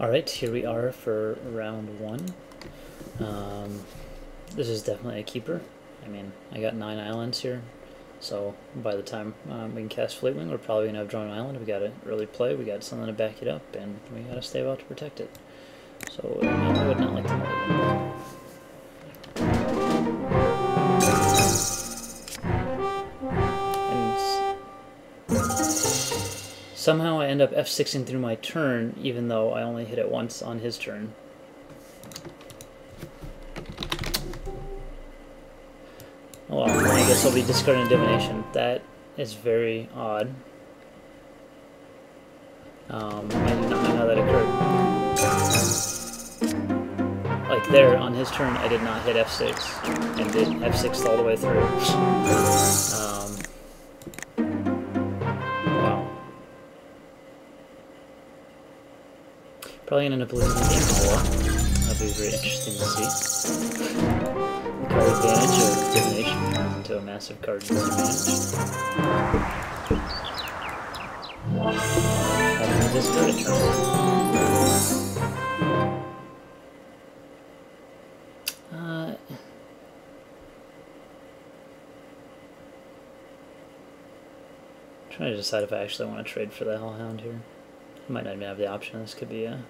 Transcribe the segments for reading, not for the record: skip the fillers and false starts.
Alright, here we are for round one. This is definitely a keeper. I mean, I got 9 islands here, so by the time we can cast Fleetwing, we're probably going to have drawn an island. We got an early play, we got something to back it up, and we got to stave out to protect it. So no, I would not like to mulligan. Somehow I end up F6ing through my turn, even though I only hit it once on his turn. Oh well, I guess I'll be discarding Divination. That is very odd. I did not know how that occurred. Like there, on his turn, I did not hit F6, and did F6 all the way through. Probably gonna end up losing the game a lot. That'll be very interesting to see. The card advantage of Divination turns into a massive card disadvantage. Having to discard a turn. Trying to decide if I actually want to trade for the Hellhound here. I might not even have the option. This could be a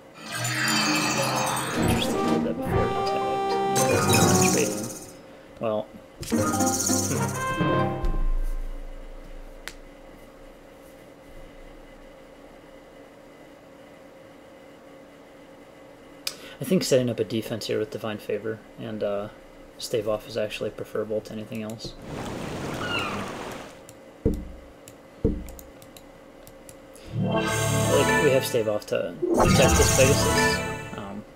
interesting to do that before he attacked. It's not trading. Well, I think setting up a defense here with Divine Favor and Stave Off is actually preferable to anything else. We have Stave Off to protect this Pegasus.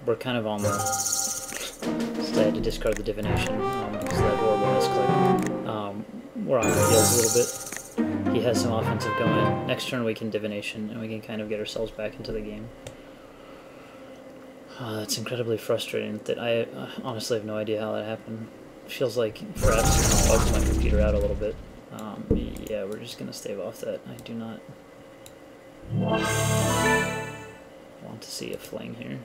We're kind of on the... So I had to discard the Divination because of that horrible misclick. We're on the heels a little bit. He has some offensive going. Next turn we can Divination and we can kind of get ourselves back into the game. It's incredibly frustrating that I honestly have no idea how that happened. It feels like perhaps it bugs my computer out a little bit. Yeah, we're just going to Stave Off that. I do not want to see a fling here.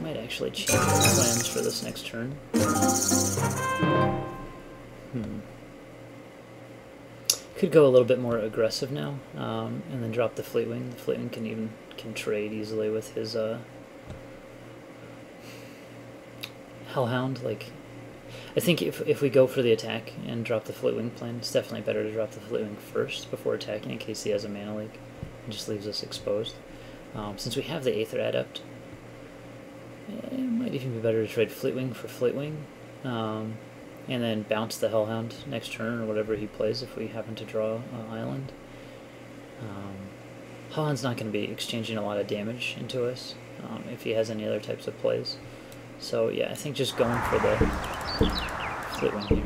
Might actually change our plans for this next turn. Could go a little bit more aggressive now, and then drop the Fleetwing. The Fleetwing can trade easily with his Hellhound. Like, I think if we go for the attack and drop the Fleetwing plan, it's definitely better to drop the Fleetwing first before attacking in case he has a mana leak. It just leaves us exposed. Since we have the Aether Adept, it might even be better to trade Fleetwing for Fleetwing, and then bounce the Hellhound next turn or whatever he plays if we happen to draw an island. Hellhound's not going to be exchanging a lot of damage into us if he has any other types of plays. So yeah, I think just going for the Fleetwing here.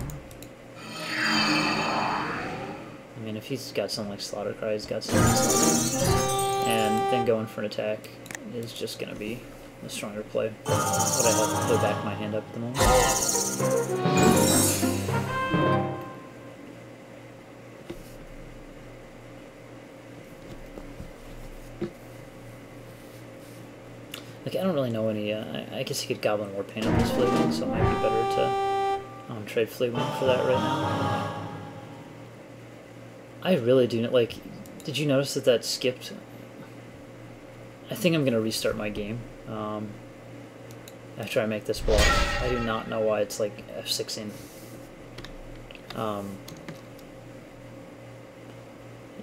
I mean, if he's got something like Slaughtercry, he's got something like Slaughtercry. And then going for an attack is just going to be a stronger play. What I have to play back my hand up at the moment. Like, I don't really know any, I guess he could Goblin Warpaint on this Fleetwing, so it might be better to trade Fleetwing for that right now. I really do, like, did you notice that that skipped? I think I'm going to restart my game after I make this block. I do not know why it's like F6ing.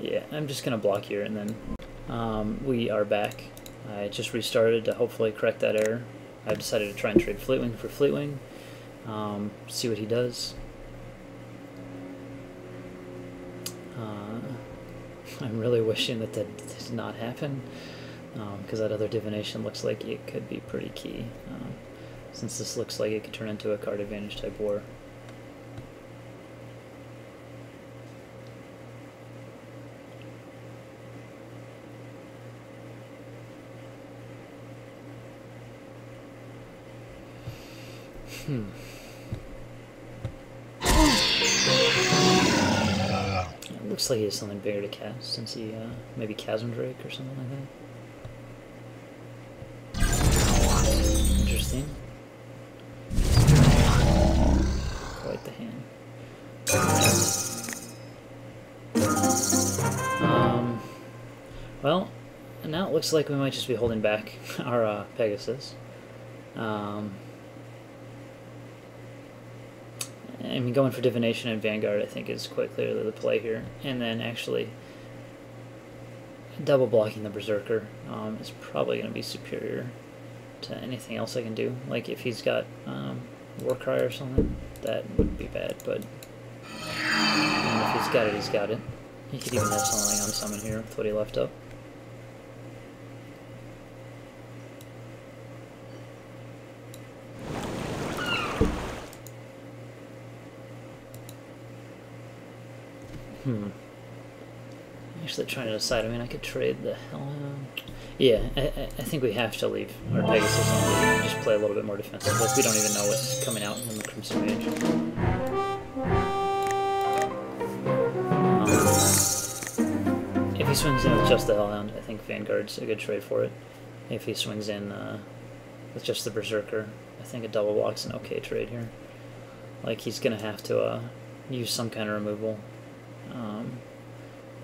Yeah, I'm just going to block here and then we are back. I just restarted to hopefully correct that error. I've decided to try and trade Fleetwing for Fleetwing, see what he does. I'm really wishing that that did not happen, because that other Divination looks like it could be pretty key, since this looks like it could turn into a card advantage type war. looks like he has something bigger to cast, since he, maybe Chasm Drake or something like that. Interesting. Quite the hand. Well, now it looks like we might just be holding back our Pegasus. I mean, going for Divination and Vanguard, I think, is quite clearly the play here. And then actually double blocking the Berserker is probably going to be superior to anything else I can do. Like, if he's got Warcry or something, that wouldn't be bad, but if he's got it, he's got it. He could even have something on summon here with what he left up. Actually trying to decide. I mean, I could trade the Hellhound. Yeah, I think we have to leave our Pegasus on and just play a little bit more defensive. Like, we don't even know what's coming out in the Crimson Mage. If he swings in with just the Hellhound, I think Vanguard's a good trade for it. If he swings in with just the Berserker, I think a double block's an okay trade here. Like, he's going to have to use some kind of removal.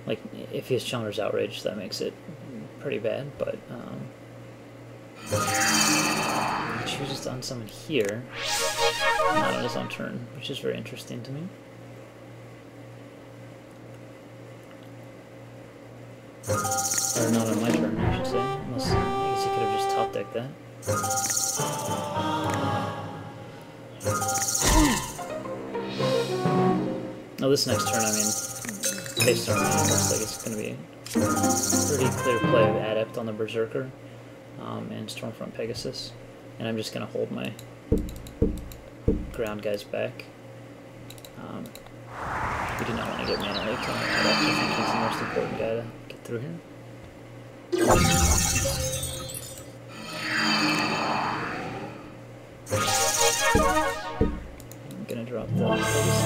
Like, if he has Challenger's Outrage, that makes it pretty bad, but he chooses to unsummon here, not on his own turn, which is very interesting to me. Or not on my turn, I should say, unless, I guess he could have just top decked that. Oh, this next turn, I mean, face turn, it looks like it's going to be a pretty clear play of Adept on the Berserker and Stormfront Pegasus. And I'm just going to hold my ground guys back. We do not want to get Mana Leak on Adept. I think he's the most important guy to get through here. I'm going to drop the Pegasus.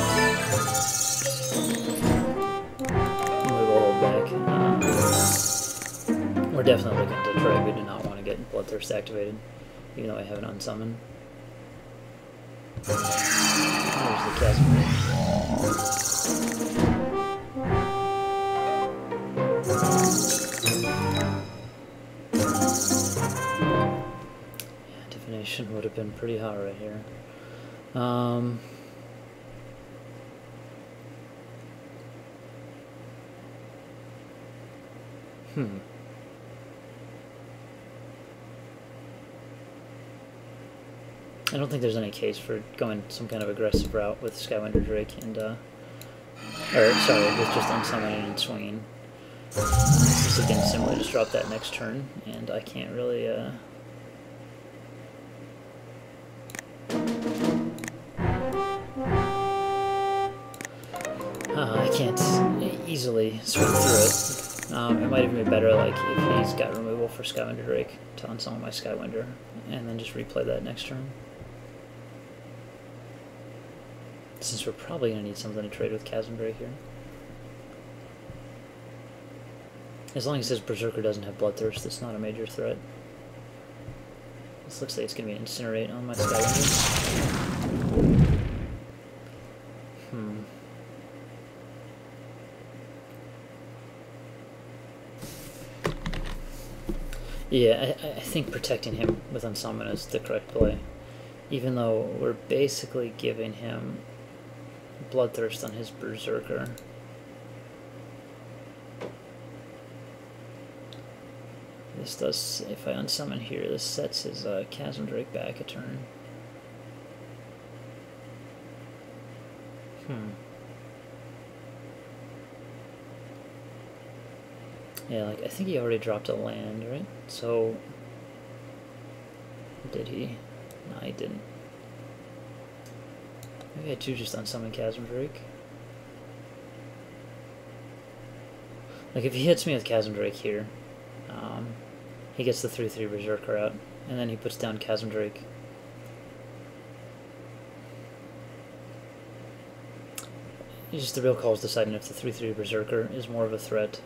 We're definitely looking to trade. We do not want to get Bloodthirst activated, even though I have an unsummon. There's the Chasm Drake. Yeah, Divination would have been pretty hot right here. I don't think there's any case for going some kind of aggressive route with Skywinder Drake and, or sorry, with just unsummoning and swinging. This is again similar, just drop that next turn, and I can't really, I can't easily swing through it. It might even be better, like, if he's got removal for Skywinder Drake to unsummon my Skywinder, and then just replay that next turn. Since we're probably going to need something to trade with Chasm Drake here. As long as his Berserker doesn't have Bloodthirst, it's not a major threat. This looks like it's going to be an Incinerate on my Skywinder. Yeah, I think protecting him with Unsummon is the correct play. Even though we're basically giving him Bloodthirst on his Berserker. This does, if I unsummon here, this sets his Chasm Drake back a turn. Yeah, like, I think he already dropped a land, right? So, did he? No, he didn't. Maybe I do just unsummon Chasm Drake. Like, if he hits me with Chasm Drake here, he gets the 3/3 Berserker out, and then he puts down Chasm Drake. just the real call is deciding if the 3/3 Berserker is more of a threat.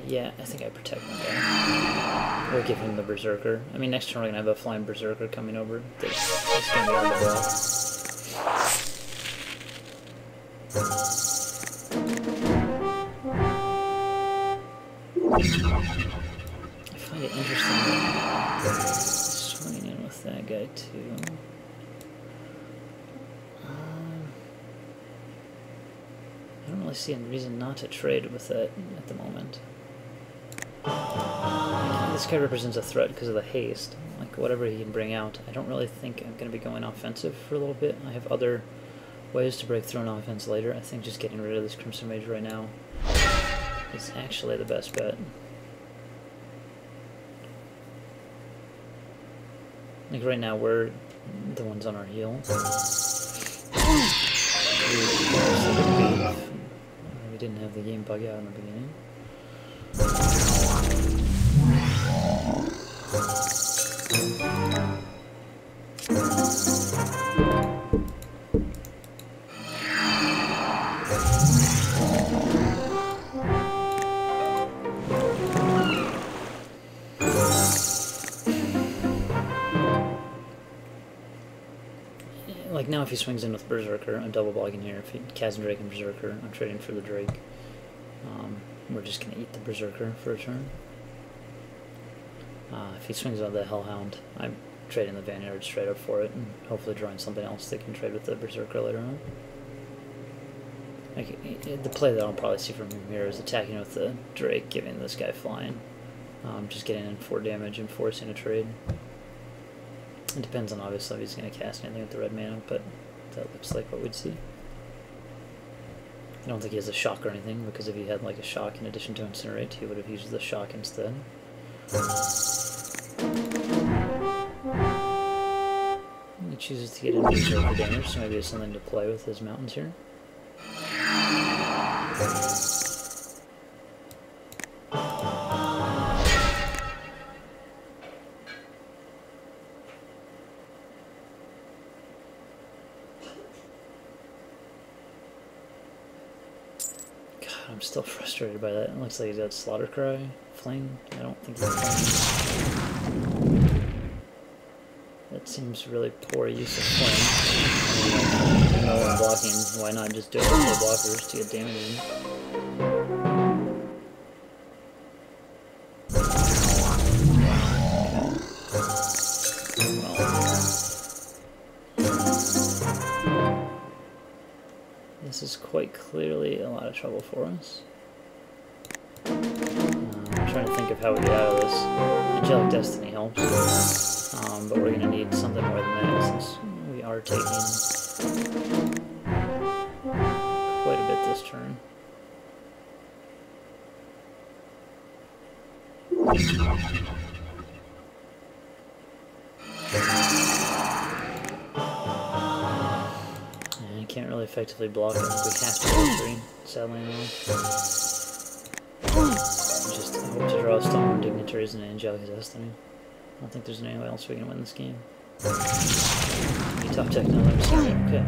Yeah, I think I protect my guy. Or give him the Berserker. I mean, next turn we're going to have a flying Berserker coming over. It's going to be hard to block. I find it interesting that swinging in with that guy too. I don't really see any reason not to trade with that at the moment. This guy represents a threat because of the haste. Like, whatever he can bring out. I don't really think I'm going to be going offensive for a little bit. I have other ways to break through an offense later. I think just getting rid of this Crimson Mage right now is actually the best bet. Like, right now, we're the ones on our heel. We didn't have the game bug out in the beginning. Like, now if he swings in with Berserker, I'm double blocking here. If he Chasm Drake and Berserker, I'm trading for the Drake. We're just going to eat the Berserker for a turn. If he swings on the Hellhound, I'm trading the Vanguard straight up for it, and hopefully drawing something else that can trade with the Berserker later on. Like, the play that I'll probably see from him here is attacking with the Drake, giving this guy flying. Just getting in 4 damage and forcing a trade. It depends on, obviously, if he's going to cast anything with the red mana, but that looks like what we'd see. I don't think he has a shock or anything, because if he had like a shock in addition to Incinerate, he would have used the shock instead. He chooses to get into Berserker damage, so maybe there's something to play with his mountains here. I'm still frustrated by that. It looks like he's got Slaughter Cry, Flame. I don't think he's Flame. That seems really poor use of Flame. I mean, no one blocking, why not just do it with 4 blockers to get damage in? This is quite clearly a lot of trouble for us. I'm trying to think of how we get out of this. Angelic Destiny helps, but we're going to need something more than that since we are taking quite a bit this turn. Can't really effectively block it. We have to go 3, sadly enough. Just hope to draw Stone Dignitaries and Angelic Destiny. I don't think there's any way else we can win this game. You top deck now, I'm sorry. Okay.